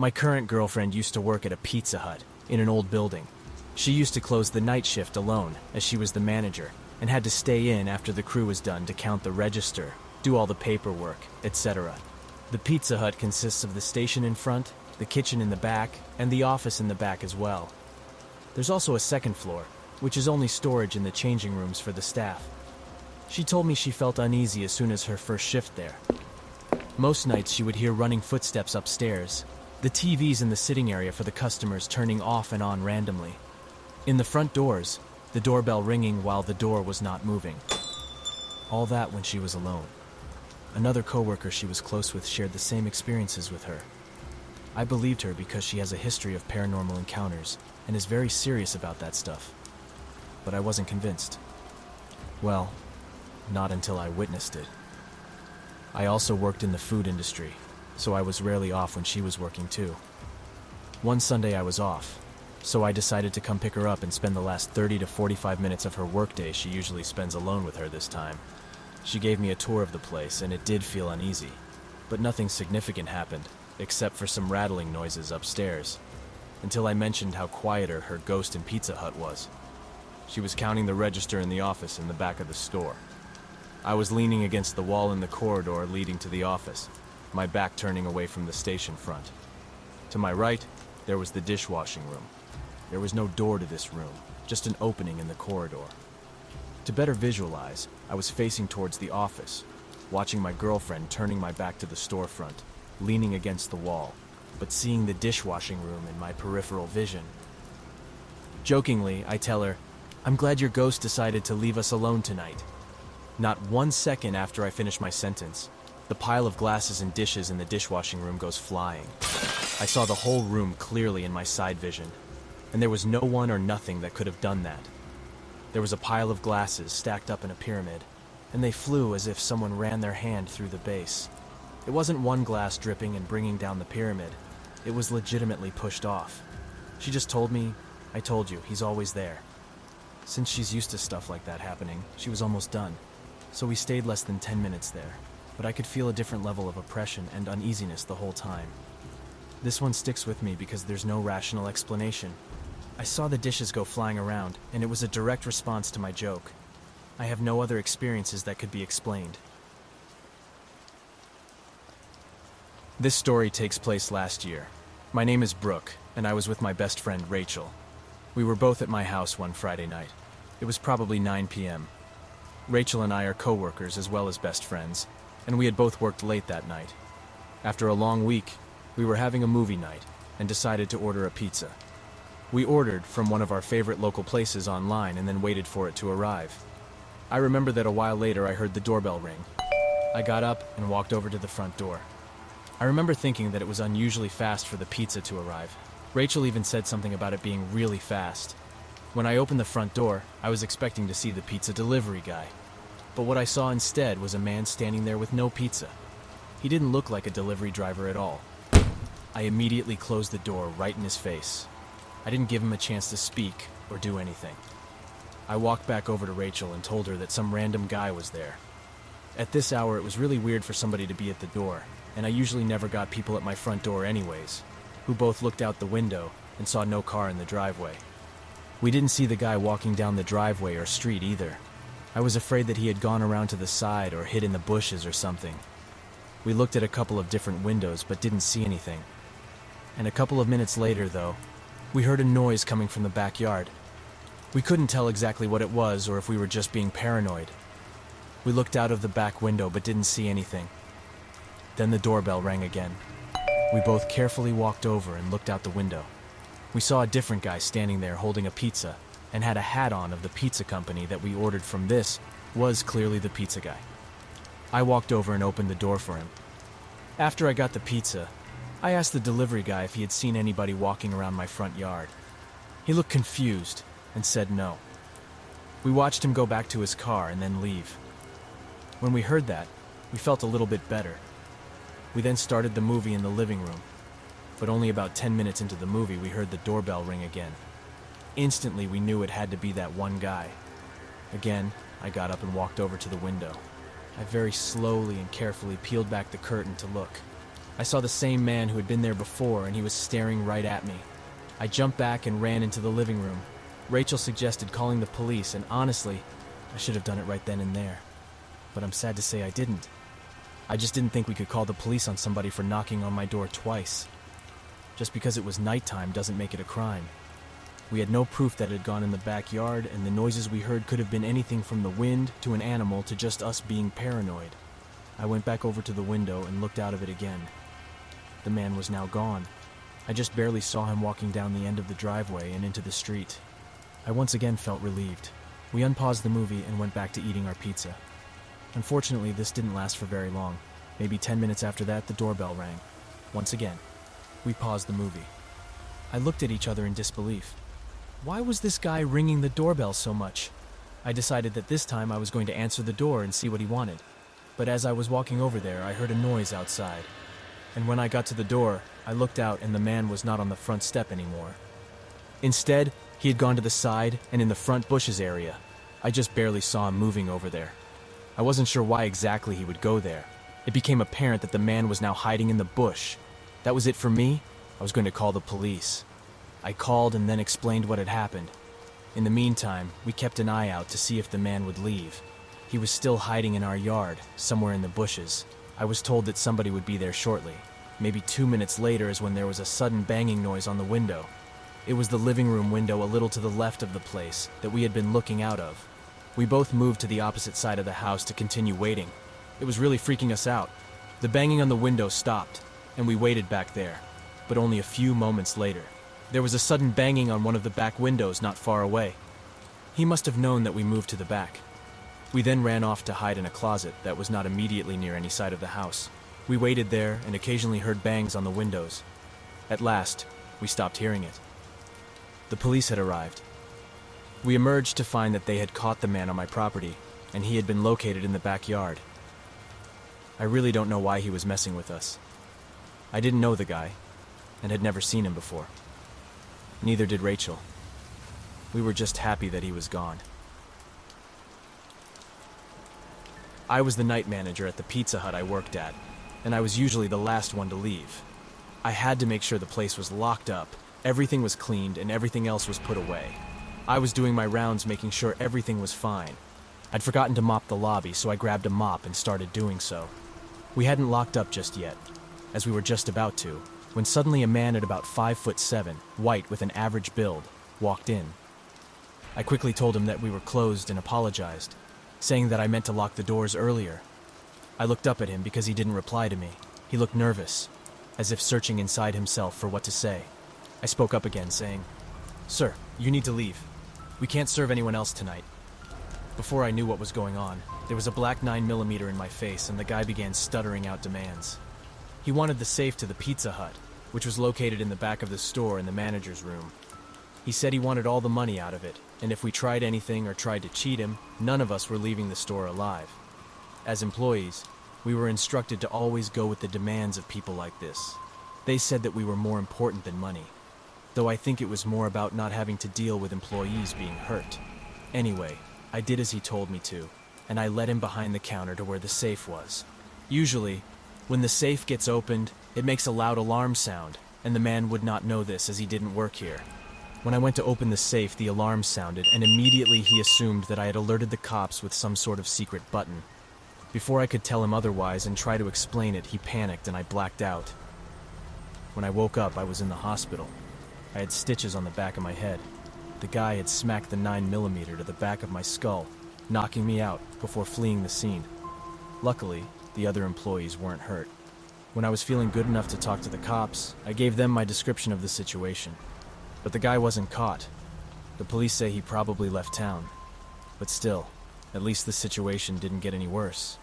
My current girlfriend used to work at a Pizza Hut in an old building. She used to close the night shift alone, as she was the manager, and had to stay in after the crew was done to count the register, do all the paperwork, etc. The Pizza Hut consists of the station in front, the kitchen in the back, and the office in the back as well. There's also a second floor, which is only storage in the changing rooms for the staff. She told me she felt uneasy as soon as her first shift there. Most nights she would hear running footsteps upstairs, the TVs in the sitting area for the customers turning off and on randomly. In the front doors, the doorbell ringing while the door was not moving. All that when she was alone. Another coworker she was close with shared the same experiences with her. I believed her because she has a history of paranormal encounters and is very serious about that stuff. But I wasn't convinced. Well, not until I witnessed it. I also worked in the food industry, so I was rarely off when she was working too. One Sunday I was off, so I decided to come pick her up and spend the last 30 to 45 minutes of her workday she usually spends alone with her this time. She gave me a tour of the place, and it did feel uneasy, but nothing significant happened, except for some rattling noises upstairs, until I mentioned how quieter her ghost in Pizza Hut was. She was counting the register in the office in the back of the store. I was leaning against the wall in the corridor leading to the office, my back turning away from the station front. To my right, there was the dishwashing room. There was no door to this room, just an opening in the corridor. To better visualize, I was facing towards the office, watching my girlfriend turning my back to the storefront, leaning against the wall, but seeing the dishwashing room in my peripheral vision. Jokingly, I tell her, "I'm glad your ghost decided to leave us alone tonight." Not 1 second after I finish my sentence, the pile of glasses and dishes in the dishwashing room goes flying. I saw the whole room clearly in my side vision, and there was no one or nothing that could have done that. There was a pile of glasses stacked up in a pyramid, and they flew as if someone ran their hand through the base. It wasn't one glass dripping and bringing down the pyramid. It was legitimately pushed off. She just told me, "I told you, he's always there." Since she's used to stuff like that happening, she was almost done. So we stayed less than 10 minutes there, but I could feel a different level of oppression and uneasiness the whole time. This one sticks with me because there's no rational explanation. I saw the dishes go flying around, and it was a direct response to my joke. I have no other experiences that could be explained. This story takes place last year. My name is Brooke, and I was with my best friend Rachel. We were both at my house one Friday night. It was probably 9 p.m. Rachel and I are co-workers as well as best friends, and we had both worked late that night. After a long week, we were having a movie night and decided to order a pizza. We ordered from one of our favorite local places online and then waited for it to arrive. I remember that a while later I heard the doorbell ring. I got up and walked over to the front door. I remember thinking that it was unusually fast for the pizza to arrive. Rachel even said something about it being really fast. When I opened the front door, I was expecting to see the pizza delivery guy. But what I saw instead was a man standing there with no pizza. He didn't look like a delivery driver at all. I immediately closed the door right in his face. I didn't give him a chance to speak or do anything. I walked back over to Rachel and told her that some random guy was there. At this hour, it was really weird for somebody to be at the door, and I usually never got people at my front door anyways, who both looked out the window and saw no car in the driveway. We didn't see the guy walking down the driveway or street either. I was afraid that he had gone around to the side or hid in the bushes or something. We looked at a couple of different windows but didn't see anything. And a couple of minutes later, though, we heard a noise coming from the backyard. We couldn't tell exactly what it was or if we were just being paranoid. We looked out of the back window but didn't see anything. Then the doorbell rang again. We both carefully walked over and looked out the window. We saw a different guy standing there holding a pizza and had a hat on of the pizza company that we ordered from. This was clearly the pizza guy. I walked over and opened the door for him. After I got the pizza, I asked the delivery guy if he had seen anybody walking around my front yard. He looked confused and said no. We watched him go back to his car and then leave. When we heard that, we felt a little bit better. We then started the movie in the living room, but only about 10 minutes into the movie we heard the doorbell ring again. Instantly we knew it had to be that one guy. Again, I got up and walked over to the window. I very slowly and carefully peeled back the curtain to look. I saw the same man who had been there before, and he was staring right at me. I jumped back and ran into the living room. Rachel suggested calling the police, and honestly, I should have done it right then and there. But I'm sad to say I didn't. I just didn't think we could call the police on somebody for knocking on my door twice. Just because it was nighttime doesn't make it a crime. We had no proof that it had gone in the backyard, and the noises we heard could have been anything from the wind to an animal to just us being paranoid. I went back over to the window and looked out of it again. The man was now gone. I just barely saw him walking down the end of the driveway and into the street. I once again felt relieved. We unpaused the movie and went back to eating our pizza. Unfortunately, this didn't last for very long. Maybe 10 minutes after that, the doorbell rang. Once again, we paused the movie. I looked at each other in disbelief. Why was this guy ringing the doorbell so much? I decided that this time I was going to answer the door and see what he wanted. But as I was walking over there, I heard a noise outside. And when I got to the door, I looked out and the man was not on the front step anymore. Instead, he had gone to the side and in the front bushes area. I just barely saw him moving over there. I wasn't sure why exactly he would go there. It became apparent that the man was now hiding in the bush. That was it for me. I was going to call the police. I called and then explained what had happened. In the meantime, we kept an eye out to see if the man would leave. He was still hiding in our yard, somewhere in the bushes. I was told that somebody would be there shortly. Maybe 2 minutes later is when there was a sudden banging noise on the window. It was the living room window a little to the left of the place that we had been looking out of. We both moved to the opposite side of the house to continue waiting. It was really freaking us out. The banging on the window stopped, and we waited back there. But only a few moments later, there was a sudden banging on one of the back windows not far away. He must have known that we moved to the back. We then ran off to hide in a closet that was not immediately near any side of the house. We waited there and occasionally heard bangs on the windows. At last, we stopped hearing it. The police had arrived. We emerged to find that they had caught the man on my property, and he had been located in the backyard. I really don't know why he was messing with us. I didn't know the guy, and had never seen him before. Neither did Rachel. We were just happy that he was gone. I was the night manager at the Pizza Hut I worked at, and I was usually the last one to leave. I had to make sure the place was locked up, everything was cleaned, and everything else was put away. I was doing my rounds making sure everything was fine. I'd forgotten to mop the lobby, so I grabbed a mop and started doing so. We hadn't locked up just yet, as we were just about to, when suddenly a man at about 5'7", white with an average build, walked in. I quickly told him that we were closed and apologized, saying that I meant to lock the doors earlier. I looked up at him because he didn't reply to me. He looked nervous, as if searching inside himself for what to say. I spoke up again, saying, "Sir, you need to leave. We can't serve anyone else tonight." Before I knew what was going on, there was a black 9mm in my face and the guy began stuttering out demands. He wanted the safe to the Pizza Hut, which was located in the back of the store in the manager's room. He said he wanted all the money out of it, and if we tried anything or tried to cheat him, none of us were leaving the store alive. As employees, we were instructed to always go with the demands of people like this. They said that we were more important than money, though I think it was more about not having to deal with employees being hurt. Anyway, I did as he told me to, and I led him behind the counter to where the safe was. Usually, when the safe gets opened, it makes a loud alarm sound, and the man would not know this as he didn't work here. When I went to open the safe, the alarm sounded, and immediately he assumed that I had alerted the cops with some sort of secret button. Before I could tell him otherwise and try to explain it, he panicked and I blacked out. When I woke up, I was in the hospital. I had stitches on the back of my head. The guy had smacked the 9mm to the back of my skull, knocking me out before fleeing the scene. Luckily, the other employees weren't hurt. When I was feeling good enough to talk to the cops, I gave them my description of the situation. But the guy wasn't caught. The police say he probably left town. But still, at least the situation didn't get any worse.